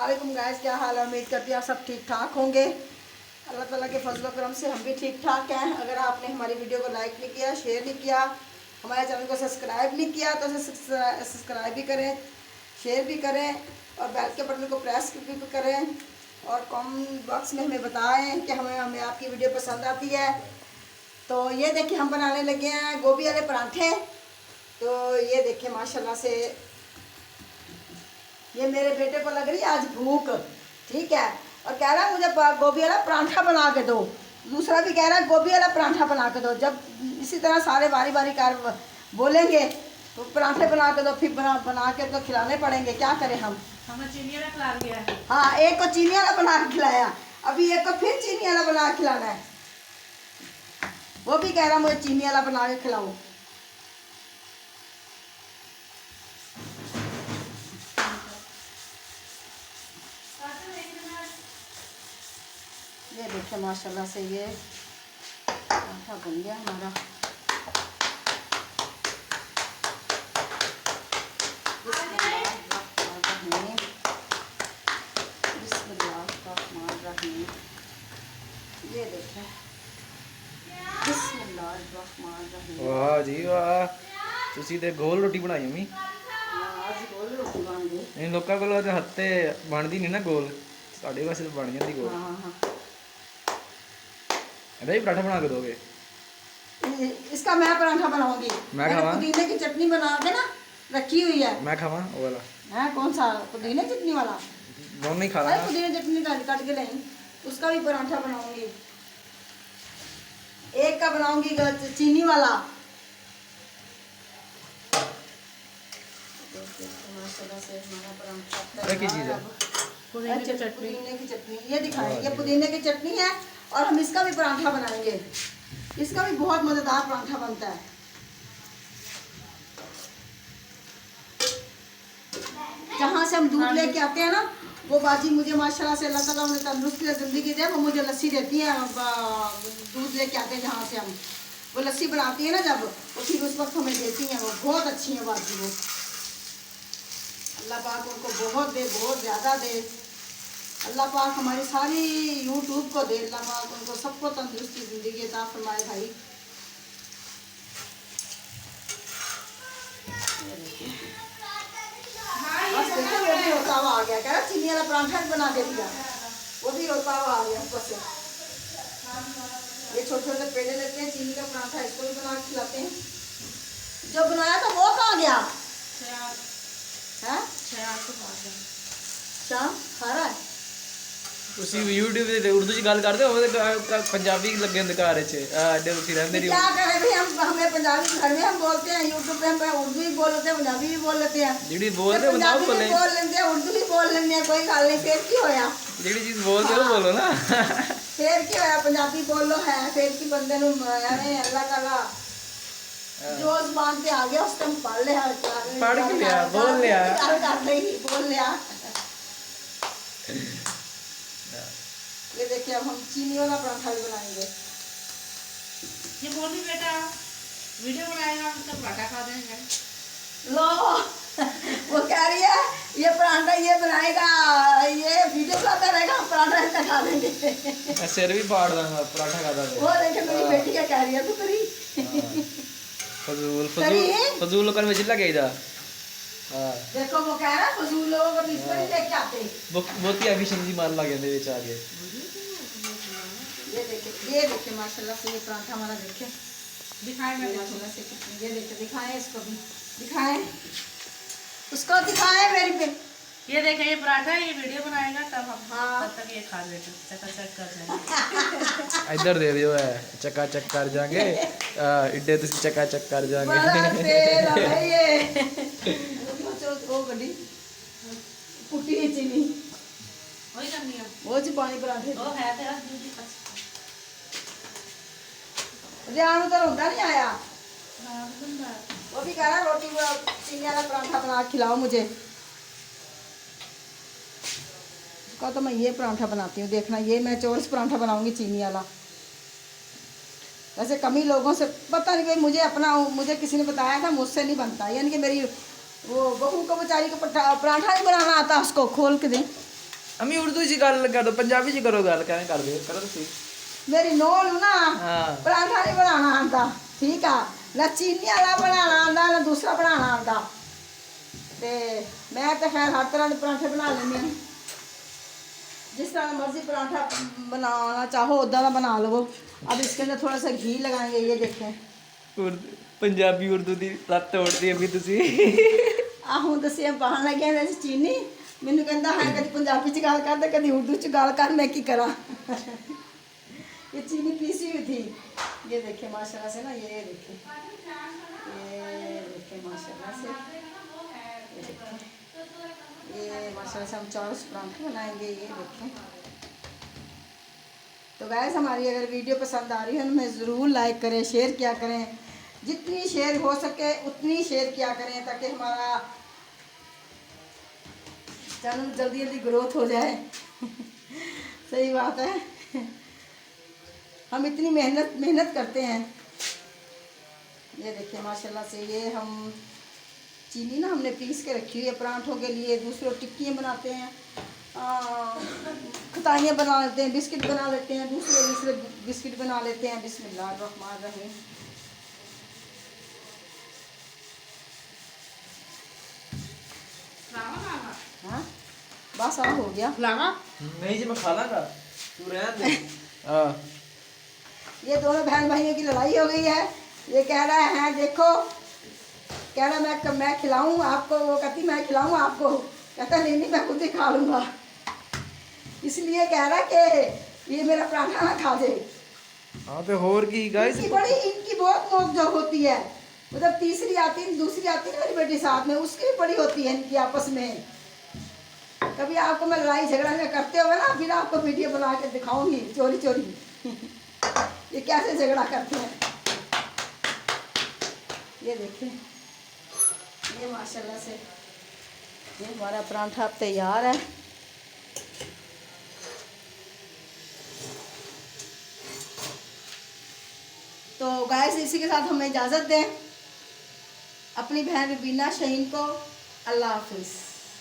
वालेकुम गाइस, क्या हाल है। उम्मीद करती हूँ आप सब ठीक ठाक होंगे। अल्लाह ताला के फजल करम से हम भी ठीक ठाक हैं। अगर आपने हमारी वीडियो को लाइक नहीं किया, शेयर नहीं किया, हमारे चैनल को सब्सक्राइब नहीं किया तो सब्सक्राइब भी करें, शेयर भी करें और बेल के बटन को प्रेस भी करें और कमेंट बॉक्स में हमें बताएं कि हमें आपकी वीडियो पसंद आती है। तो ये देखिए हम बनाने लगे हैं गोभी वाले पराठे। तो ये देखिए माशाल्लाह से ये मेरे बेटे को लग रही है आज भूख, ठीक है, और कह रहा है मुझे गोभी वाला पराठा बना के दो। दूसरा भी कह रहा है गोभी वाला पराठा बना के दो। जब इसी तरह सारे बारी बारी कार बोलेंगे तो पराठे बना के दो, फिर बना के तो खिलाने पड़ेंगे। क्या करें हम। हमें चीनी वाला खिला दिया। हाँ, एक को चीनी वाला बना के खिलाया, अभी एक को फिर चीनी वाला बना के खिलाना है। वो भी कह रहा मुझे चीनी वाला बना के खिलाओ। ये देखिए माशाल्लाह से ये पराठा बन गया हमारा। ये देखें, वाह जी वाह, ਤੁਸੀਂ ਤੇ ਗੋਲ ਰੋਟੀ ਬਣਾਈ ਮੰਮੀ। आज गोल रोटी बन गई। ਇਹ ਲੋਕਾਂ ਕੋਲ ਤਾਂ ਹੱਥੇ ਬਣਦੀ ਨਹੀਂ ਨਾ ਗੋਲ, ਸਾਡੇ ਵਾਸਤੇ ਤਾਂ ਬਣ ਜਾਂਦੀ ਗੋਲ। हाँ हाँ, ਇਹਦਾ ਹੀ ਪਰਾਠਾ ਬਣਾ ਕੇ ਦੋਗੇ? इसका मैं पराठा बनाऊंगी। मैं खावा? पुदीने की चटनी बना के ना रखी हुई है। ਮੈਂ ਖਾਵਾਂ ਉਹ ਵਾਲਾ? है कौन सा पुदीने चटनी वाला? ਦੋਨੋਂ ਹੀ खा अरे लांगा। पुदीने चटनी काट के नहीं, उसका भी पराठा बनाऊंगी। एक का बनाऊंगी चीनी वाला। माशाल्लाह से हमारा पराठा क्या की चीज़ है? पुदीने की चटनी। पुदीने की चटनी ये दिखाएं। ये पुदीने की चटनी है और हम इसका भी पराठा बनाएंगे। इसका भी बहुत मज़ेदार पराठा बनता है। जहाँ से हम दूध लेके आते हैं ना, वो बाजी मुझे माशाल्लाह से अल्लाह ताला उन्हें तंदुरुस्ती ज़िंदगी दे, वो मुझे लस्सी देती है। दूध लेके आते हैं जहाँ से हम, वो लस्सी बनाती है ना जब, वो फिर उस वक्त हमें देती हैं। वो बहुत अच्छी है बाजी। वो अल्लाह पाक उनको बहुत दे, बहुत ज़्यादा दे। अल्लाह पाक हमारी सारी यूट्यूब को दे। अल्लाह पाक उनको सबको तंदुरुस्ती ज़िंदगी अता फरमाए भाई। बस देखो वो भी होता हुआ आ गया। कह रहा चीनी वाला पराठा भी बना के दिया, वो भी होता हुआ आ गया ऊपर से। ये छोटे छोटे पेड़े लेते हैं चीनी का पराठा, इसको भी बना के खिलाते हैं। जो बनाया था वो कहाँ गया है? शाम खा रहा है। ਤੁਸੀਂ YouTube ਤੇ ਉਰਦੂ ਚ ਗੱਲ ਕਰਦੇ ਹੋ ਤੇ ਪੰਜਾਬੀ ਲੱਗੇ ਹੁੰਦੇ ਘਰ ਚ ਅੱਡੇ ਤੁਸੀਂ ਰਹਿੰਦੇ ਨਹੀਂ। क्या करें भाई, हम हमें पंजाबी घर में हम बोलते हैं, यूट्यूब पे हम उर्दू भी बोल लेते हैं, पंजाबी भी बोल लेते हैं। ਜਿਹੜੀ ਬੋਲਦੇ ਹੋ पंजाबी बताओ भी बोले, बोल लेते हैं, उर्दू भी बोल लेते हैं, कोई गल नहीं। फिर की होया, ਜਿਹੜੀ ਚੀਜ਼ ਬੋਲਦੇ ਹੋ ਬੋਲੋ ਨਾ। फिर की होया, पंजाबी बोलो है फिर की बंदे नु यानी अल्लाह ताला जो जुबान पे आ गया उस टाइम पढ़ लिया, पढ़ के लिया, बोल लिया। बोल लिया। ये देखिए अब हम चीनी वाला पराठा भी बनाएंगे। ये बोल भी बेटा वीडियो बनाएगा तो पराठा खा देंगे। लो वो कह रही है ये पराठा ये बनाएगा, ये वीडियो बनाता रहेगा, हम पराठा ऐसा खा देंगे। ਮੈਂ ਸਿਰ ਵੀ ਪਾੜ ਦਾਂਗਾ ਪਰਾਠਾ ਖਾ ਦਾਂਗੇ। वो देखे मेरी बेटी क्या कह रही है, तू करी ਫਜ਼ੂਲ करी। ਫਜ਼ੂਲ ਲੋਕਾਂ ਨੂੰ ਵਿੱਚ ਲੱਗੇਗਾ। ਹਾਂ, देखो वो कह रहा है फजूल लोगों को बीच में नहीं लेके आते। ਬਹੁਤੀ ਐਫੀਸ਼ੀਐਂਸੀ ਜੀ ਮਾਰਨ ਲੱਗ ਜਾਂਦੇ ਵਿੱਚ ਆ ਕੇ। ये देखिए माशाल्लाह से ये पराठा हमारा देखे दिखाए मैं माशाल्लाह से कितनी। ये देखिए दिखाएं, इसको भी दिखाएं, उसको दिखाएं मेरी पे। ये देखे ये पराठा, ये वीडियो बनाएगा तब हम हाँ। तब तक ये खा लेते चकाचक कर जाएंगे। ਇੱਧਰ ਦੇ ਦਿਓ ਹੈ ਚੱਕਾ ਚੱਕ ਕਰ ਜਾਾਂਗੇ ਇੱਡੇ ਤੁਸੀਂ ਚੱਕਾ ਚੱਕ ਕਰ बड़ा ਜਾਾਂਗੇ। तेल है ये। वो गड्डी पुट्टी है चीनी, वही करनी है। वो जी पानी पराठे वो है तेरा दूध का। जान तो होता नहीं आया। हाँ बंदा वो भी कह रहा रोटी चीनी वाला पराठा बना के खिलाओ मुझे। का तो मैं ये पराठा बनाती हूँ, देखना ये मैं चोरस पराठा बनाऊंगी चीनी वाला। वैसे कम ही लोगों से पता नहीं भाई, मुझे अपना मुझे किसी ने बताया था, मुझसे नहीं बनता। यानी कि मेरी वो बहू को बेचारी को पराठा नहीं बनाना आता, उसको खोल के दें ਅਮੀ ਉਰਦੂ 'ਚ ਗੱਲ ਕਰ ਦੋ ਪੰਜਾਬੀ 'ਚ ਕਰੋ ਗੱਲ ਕਿਵੇਂ ਕਰਦੇ ਹੋ ਕਰੋ ਤੁਸੀਂ मेरी नौं नूं ना हाँ। पराठा नहीं बनाना आंदा ठीक आ ना चीनी वाला बनाना आंदा ना दूसरा बनाना आंदा ते मैं तो खैर हर तरह के पराठे बना लेनी हूँ जिस तरह मर्जी पराठा बनाना चाहो उदा का बना लो अब इसके अंदर थोड़ा सा घी लगाएंगे ये देखें ਉਰਦੂ ਪੰਜਾਬੀ ਉਰਦੂ ਦੀ ਲੱਤ ਤੋੜਦੀ ਅਮੀ ਤੁਸੀਂ आ हूँ तो सेम पान लगे हैं चीनी मैनू कहता है कभी पंजाबी च गल कर कभी उर्दू च गल कर मैं की करा ये चीनी पीसी हुई थी ये देखे माशाल्लाह से ना ये देखे माशाल्लाह से ये माशाल्लाह से हम 4 परांठे बनाएंगे ये देखें तो गैस हमारी अगर वीडियो पसंद आ रही है तो हमें ज़रूर लाइक करें शेयर किया करें जितनी शेयर हो सके उतनी शेयर किया करें ताकि हमारा चैनल जल्दी जल्दी ग्रोथ हो जाए सही बात है हम इतनी मेहनत करते हैं ये देखिए माशाल्लाह से ये हम चीनी ना हमने पीस के रखी हुई है पराठों के लिए दूसरों टिक्कियाँ बनाते हैं खताइयाँ बना लेते हैं बिस्किट बना लेते हैं दूसरे बिस्किट बना लेते हैं बिस्मिल्लाहिर्रहमानिर्रहीम हाँ बस हो गया लावा नहीं जी मैं खा लांगा तू रहने दे हाँ ये दोनों बहन भाइयों की लड़ाई हो गई है ये कह रहा है देखो कह रहा मैं खिलाऊं आपको वो कहती मैं खिलाऊं आपको कहता नहीं मैं खुद ही खा लूँगा इसलिए कह रहा कि ये मेरा पराठा ना खा दे हाँ तो होर की गाइस इनकी बहुत नोक-झोंक होती है मतलब तीसरी आती है दूसरी आती है मेरी बेटी साथ में उसकी भी बड़ी होती है इनकी आपस में कभी आपको मैं लड़ाई झगड़ा में करते हुए ना फिर आपको वीडियो बना के दिखाऊंगी चोरी चोरी ये कैसे झगड़ा करते हैं ये देखें ये माशाल्लाह से ये हमारा पराठा अब तैयार है तो गाइस इसी के साथ हमें इजाज़त दें अपनी बहन रुबीना शहीन को अल्लाह हाफिज़।